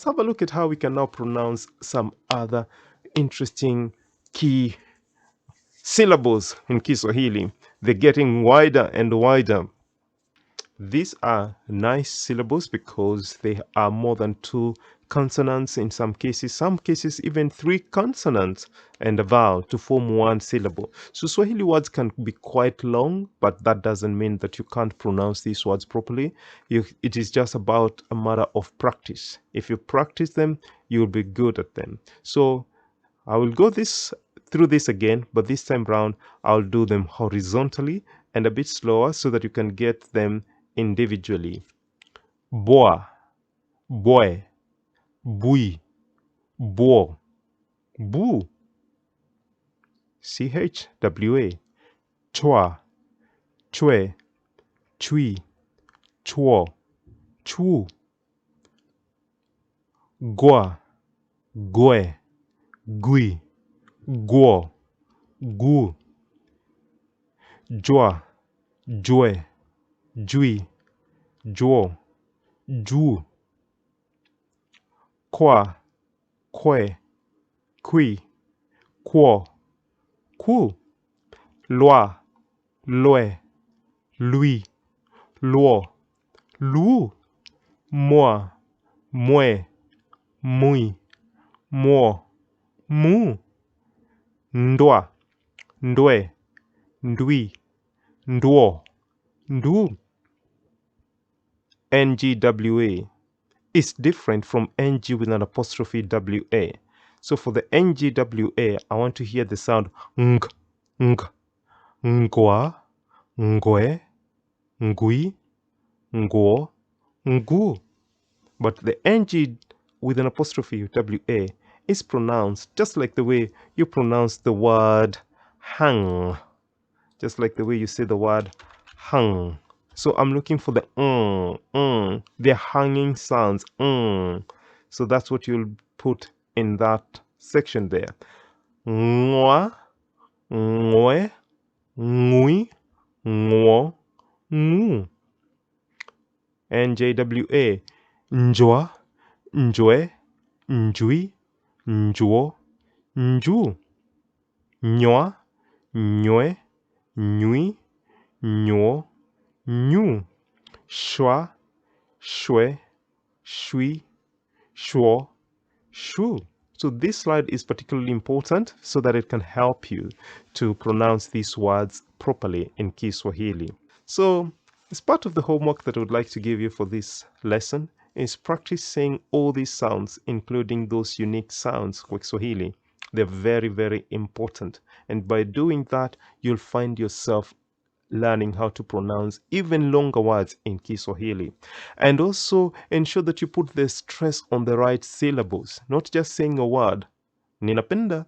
let's have a look at how we can now pronounce some other interesting key syllables in Kiswahili. They're getting wider and wider. These are nice syllables because they are more than two consonants in some cases even three consonants and a vowel to form one syllable. So Swahili words can be quite long, but that doesn't mean that you can't pronounce these words properly. It is just about a matter of practice. If you practice them, you'll be good at them. So I will go through this again, but this time round I'll do them horizontally and a bit slower so that you can get them individually. Boa, boy, bui, bo, bu. CHWA, chwa, chwe, chui, chuo, chu. Gua, gue, gui, guo, gu. Jua, jue, jui, juo, ju. Kwa, kwe, kui, quo, ku. Loi, loi, lui, luo, lu. Moi, mue, mui, mo, mu. Ndwa, ndwe, ndui, nduo, ndu. NGWA is different from NG with an apostrophe WA. So for the NGWA, I want to hear the sound ng, ng, ngwa, ngwe, ngui, nguo, ngu. But the NG with an apostrophe WA is pronounced just like the way you pronounce the word hang. Just like the way you say the word hang. So I'm looking for the they're hanging sounds. So that's what you'll put in that section there. Ngwa, ngwe, ngui, nguo, ngu. NJWA. Njwa, njwe, njui, njuo, nju. Nywa, nywe, nyui, nyuo, nyu. Shwa, shwe, shui, shuo, shu. So this slide is particularly important so that it can help you to pronounce these words properly in Kiswahili. So as part of the homework that I would like to give you for this lesson is practice saying all these sounds, including those unique sounds for Kiswahili. They're very, very important. And by doing that, you'll find yourself learning how to pronounce even longer words in Kiswahili. And also ensure that you put the stress on the right syllables, not just saying a word. Ninapenda.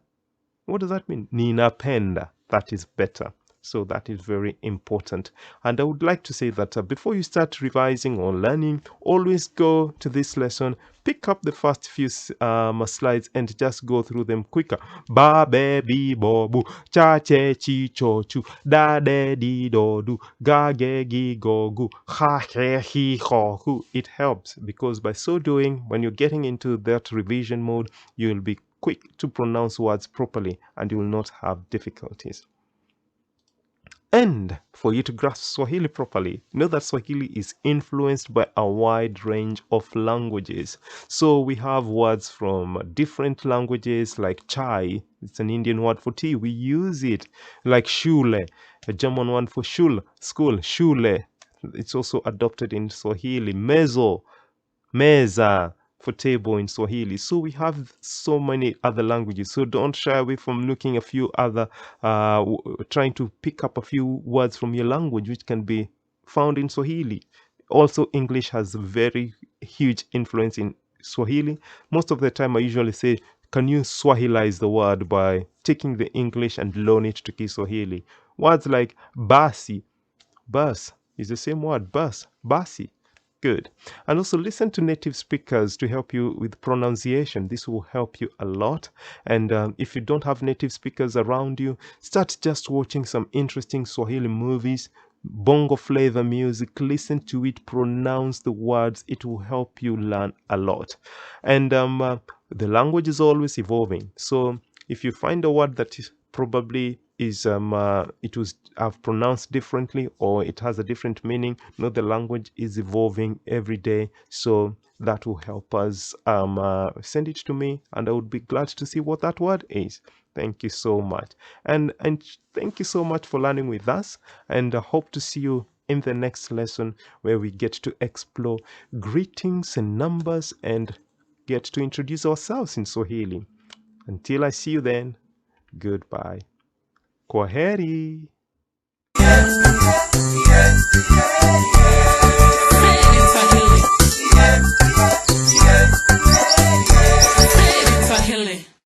What does that mean? Ninapenda. That is better. So that is very important. And I would like to say that before you start revising or learning, always go to this lesson, pick up the first few slides and just go through them quicker. Ba, be, bi, bo, bu, cha, che, chi, cho, chu, da, de, di, do, du, ga, ge, gi, go, gu, ha, he, hi, ho, hu. It helps because by so doing, when you're getting into that revision mode, you'll be quick to pronounce words properly and you will not have difficulties. And for you to grasp Swahili properly, know that Swahili is influenced by a wide range of languages. So we have words from different languages like chai, it's an Indian word for tea. We use it like shule, a German word for shul, school, shule. It's also adopted in Swahili. Mezo, meza, for table in Swahili. So we have so many other languages. So don't shy away from looking a few other, trying to pick up a few words from your language which can be found in Swahili. Also, English has very huge influence in Swahili. Most of the time I usually say, can you Swahilize the word by taking the English and loan it to Kiswahili? Words like basi, bus is the same word, bus, basi. Good. And also listen to native speakers to help you with pronunciation. This will help you a lot. And if you don't have native speakers around you, start just watching some interesting Swahili movies. bongo flavor music. Listen to it, pronounce the words. It will help you learn a lot. And the language is always evolving. So if you find a word that is probably is it was I've pronounced differently, or it has a different meaning, the language is evolving every day. So that will help us. Send it to me, and I would be glad to see what that word is. Thank you so much. And thank you so much for learning with us. And I hope to see you in the next lesson, where we get to explore greetings and numbers and get to introduce ourselves in Swahili. Until I see you then, goodbye. Kwaheri.